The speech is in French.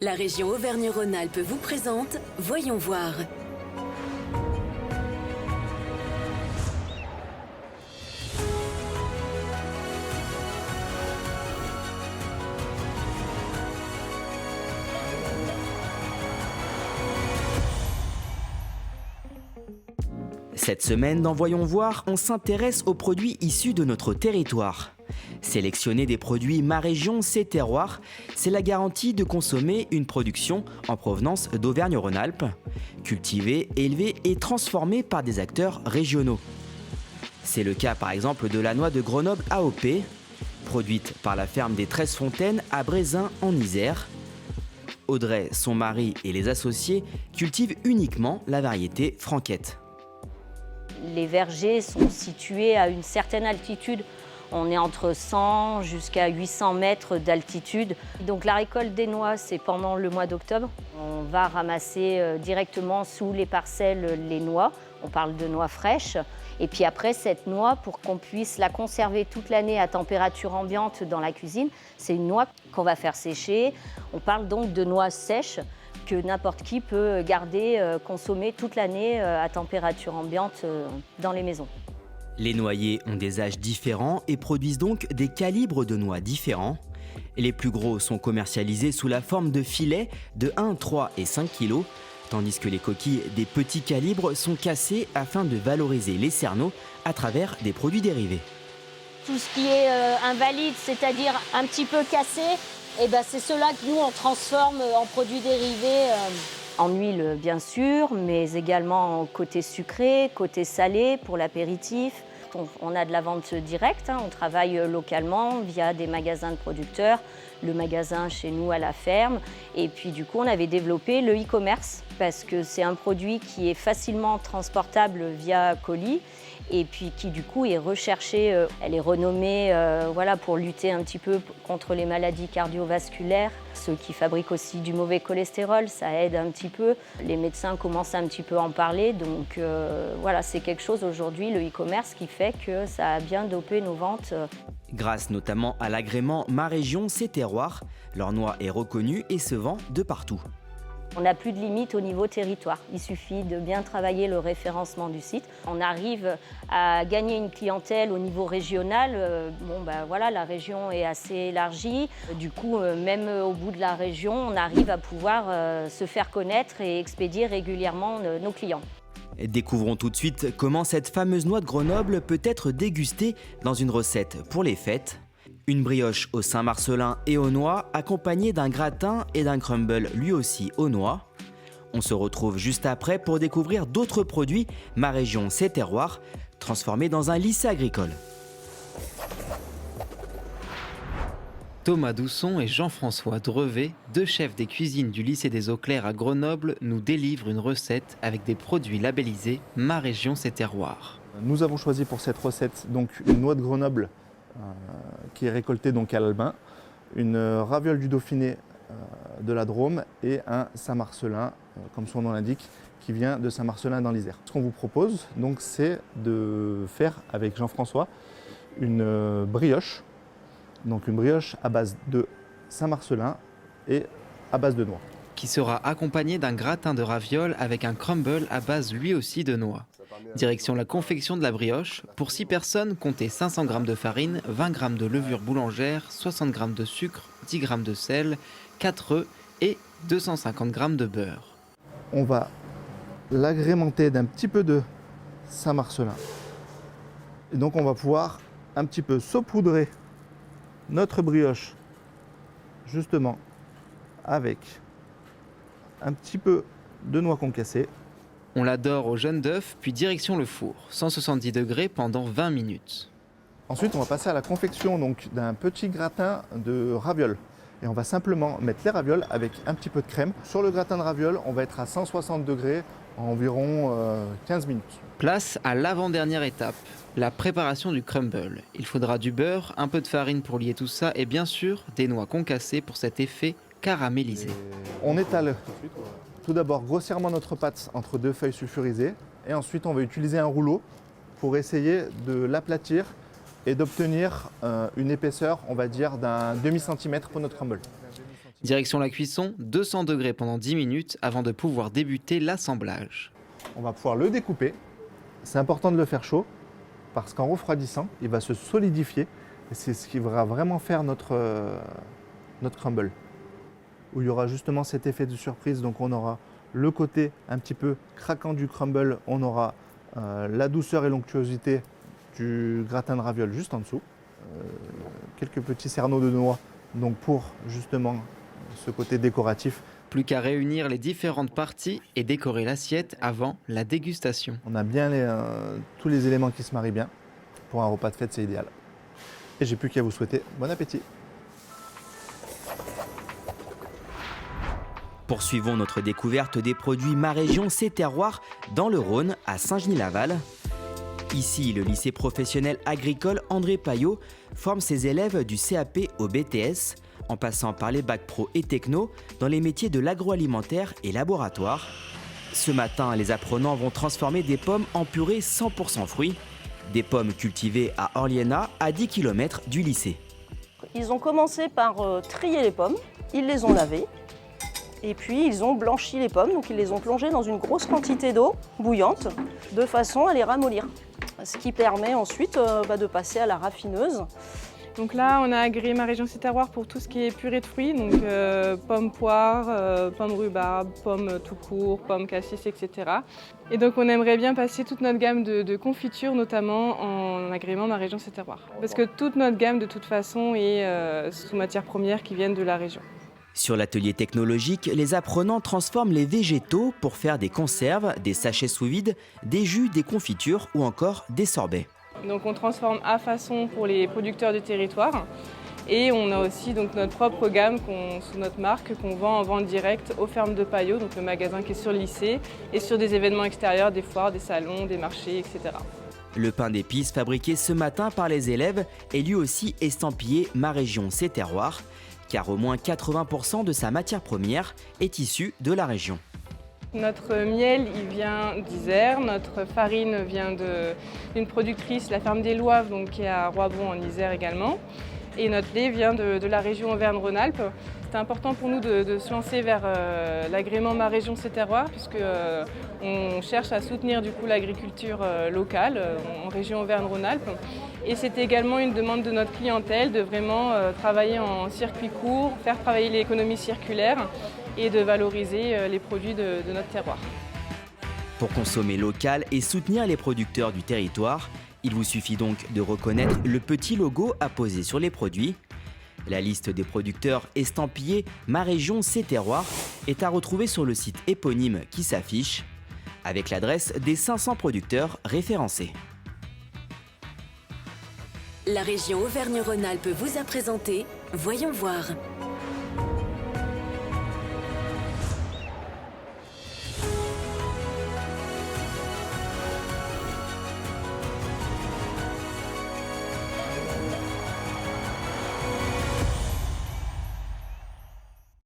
La région Auvergne-Rhône-Alpes vous présente Voyons voir. Cette semaine, dans Voyons voir, on s'intéresse aux produits issus de notre territoire. Sélectionner des produits Ma Région, c'est terroir, c'est la garantie de consommer une production en provenance d'Auvergne-Rhône-Alpes, cultivée, élevée et transformée par des acteurs régionaux. C'est le cas par exemple de la noix de Grenoble AOP, produite par la ferme des 13 Fontaines à Brézin en Isère. Audrey, son mari et les associés cultivent uniquement la variété Franquette. Les vergers sont situés à une certaine altitude. On est entre 100 jusqu'à 800 mètres d'altitude. Donc la récolte des noix, c'est pendant le mois d'octobre. On va ramasser directement sous les parcelles les noix. On parle de noix fraîches. Et puis après, cette noix, pour qu'on puisse la conserver toute l'année à température ambiante dans la cuisine, c'est une noix qu'on va faire sécher. On parle donc de noix sèches que n'importe qui peut garder, consommer toute l'année à température ambiante dans les maisons. Les noyers ont des âges différents et produisent donc des calibres de noix différents. Les plus gros sont commercialisés sous la forme de filets de 1, 3 et 5 kg, tandis que les coquilles des petits calibres sont cassées afin de valoriser les cerneaux à travers des produits dérivés. Tout ce qui est invalide, c'est-à-dire un petit peu cassé, c'est cela que nous on transforme en produits dérivés. En huile bien sûr, mais également côté sucré, côté salé pour l'apéritif. On a de la vente directe, on travaille localement via des magasins de producteurs, le magasin chez nous à la ferme. Et puis du coup, on avait développé le e-commerce parce que c'est un produit qui est facilement transportable via colis et puis qui du coup est recherché. Elle est renommée pour lutter un petit peu contre les maladies cardiovasculaires. Ceux qui fabriquent aussi du mauvais cholestérol, ça aide un petit peu. Les médecins commencent un petit peu à en parler. Donc c'est quelque chose aujourd'hui, le e-commerce, qui fait que ça a bien dopé nos ventes. Grâce notamment à l'agrément Ma Région, c'est terroir, leur noix est reconnue et se vend de partout. On n'a plus de limite au niveau territoire. Il suffit de bien travailler le référencement du site. On arrive à gagner une clientèle au niveau régional. La région est assez élargie. Du coup, même au bout de la région, on arrive à pouvoir se faire connaître et expédier régulièrement nos clients. Découvrons tout de suite comment cette fameuse noix de Grenoble peut être dégustée dans une recette pour les fêtes. Une brioche au Saint-Marcellin et aux noix, accompagnée d'un gratin et d'un crumble lui aussi aux noix. On se retrouve juste après pour découvrir d'autres produits Ma Région, c'est terroir, transformés dans un lycée agricole. Thomas Dousson et Jean-François Drevet, deux chefs des cuisines du lycée des Eaux Claires à Grenoble, nous délivrent une recette avec des produits labellisés Ma Région, c'est terroir. Nous avons choisi pour cette recette donc une noix de Grenoble qui est récoltée donc à l'Albin, une raviole du Dauphiné de la Drôme et un Saint-Marcellin, comme son nom l'indique, qui vient de Saint-Marcellin dans l'Isère. Ce qu'on vous propose, donc, c'est de faire avec Jean-François une brioche, donc une brioche à base de Saint-Marcellin et à base de noix. Qui sera accompagné d'un gratin de ravioles avec un crumble à base lui aussi de noix. Direction la confection de la brioche. Pour 6 personnes, comptez 500 g de farine, 20 g de levure boulangère, 60 g de sucre, 10 g de sel, 4 œufs et 250 g de beurre. On va l'agrémenter d'un petit peu de Saint-Marcellin. Et donc on va pouvoir un petit peu saupoudrer notre brioche justement avec un petit peu de noix concassée. On la dore au jaune d'œuf, puis direction le four, 170 degrés pendant 20 minutes. Ensuite, on va passer à la confection d'un petit gratin de ravioles. Et on va simplement mettre les ravioles avec un petit peu de crème. Sur le gratin de ravioles, on va être à 160 degrés environ 15 minutes. Place à l'avant-dernière étape, la préparation du crumble. Il faudra du beurre, un peu de farine pour lier tout ça et bien sûr des noix concassées pour cet effet caramélisé. On étale tout d'abord grossièrement notre pâte entre 2 feuilles sulfurisées et ensuite on va utiliser un rouleau pour essayer de l'aplatir et d'obtenir une épaisseur, on va dire, d'un demi-centimètre pour notre crumble. Direction la cuisson, 200 degrés pendant 10 minutes avant de pouvoir débuter l'assemblage. On va pouvoir le découper. C'est important de le faire chaud parce qu'en refroidissant, il va se solidifier et c'est ce qui va vraiment faire notre crumble. Où il y aura justement cet effet de surprise. Donc on aura le côté un petit peu craquant du crumble, on aura la douceur et l'onctuosité du gratin de ravioles juste en dessous. Quelques petits cerneaux de noix donc pour justement ce côté décoratif. Plus qu'à réunir les différentes parties et décorer l'assiette avant la dégustation. On a bien tous les éléments qui se marient bien. Pour un repas de fête, c'est idéal. Et j'ai plus qu'à vous souhaiter bon appétit. Poursuivons notre découverte des produits Ma Région, C'est Terroir dans le Rhône, à Saint-Genis-Laval. Ici, le lycée professionnel agricole André Payot forme ses élèves du CAP au BTS, en passant par les bacs pro et techno dans les métiers de l'agroalimentaire et laboratoire. Ce matin, les apprenants vont transformer des pommes en purée 100% fruits, des pommes cultivées à Orliena, à 10 km du lycée. Ils ont commencé par trier les pommes, ils les ont lavées, et puis ils ont blanchi les pommes, donc ils les ont plongées dans une grosse quantité d'eau bouillante, de façon à les ramollir. Ce qui permet ensuite de passer à la raffineuse. Donc là, on a agréé Ma Région, C'est Terroir pour tout ce qui est purée de fruits, donc pommes poires, pommes rhubarbe, pommes tout court, pommes cassis, etc. Et donc on aimerait bien passer toute notre gamme de confitures, notamment en agrément Ma Région, C'est Terroir. Parce que toute notre gamme, de toute façon, est sous matières premières qui viennent de la région. Sur l'atelier technologique, les apprenants transforment les végétaux pour faire des conserves, des sachets sous vide, des jus, des confitures ou encore des sorbets. Donc on transforme à façon pour les producteurs du territoire et on a aussi donc notre propre gamme sous notre marque qu'on vend en vente directe aux fermes de Payot, donc le magasin qui est sur le lycée, et sur des événements extérieurs, des foires, des salons, des marchés, etc. Le pain d'épices fabriqué ce matin par les élèves est lui aussi estampillé Ma Région, C'est Terroir, car au moins 80% de sa matière première est issue de la région. Notre miel, il vient d'Isère, notre farine vient d'une productrice, la ferme des Loives, donc qui est à Roibon en Isère également. Et notre lait vient de la région Auvergne-Rhône-Alpes. C'est important pour nous de se lancer vers l'agrément Ma Région, C'est Terroir, puisqu'on cherche à soutenir du coup l'agriculture locale en région Auvergne-Rhône-Alpes. Et c'est également une demande de notre clientèle de vraiment travailler en circuit court, faire travailler l'économie circulaire et de valoriser les produits de notre terroir. Pour consommer local et soutenir les producteurs du territoire, il vous suffit donc de reconnaître le petit logo apposé sur les produits. La liste des producteurs estampillés Ma Région, C'est Terroir est à retrouver sur le site éponyme qui s'affiche, avec l'adresse des 500 producteurs référencés. La région Auvergne-Rhône-Alpes vous a présenté Voyons voir.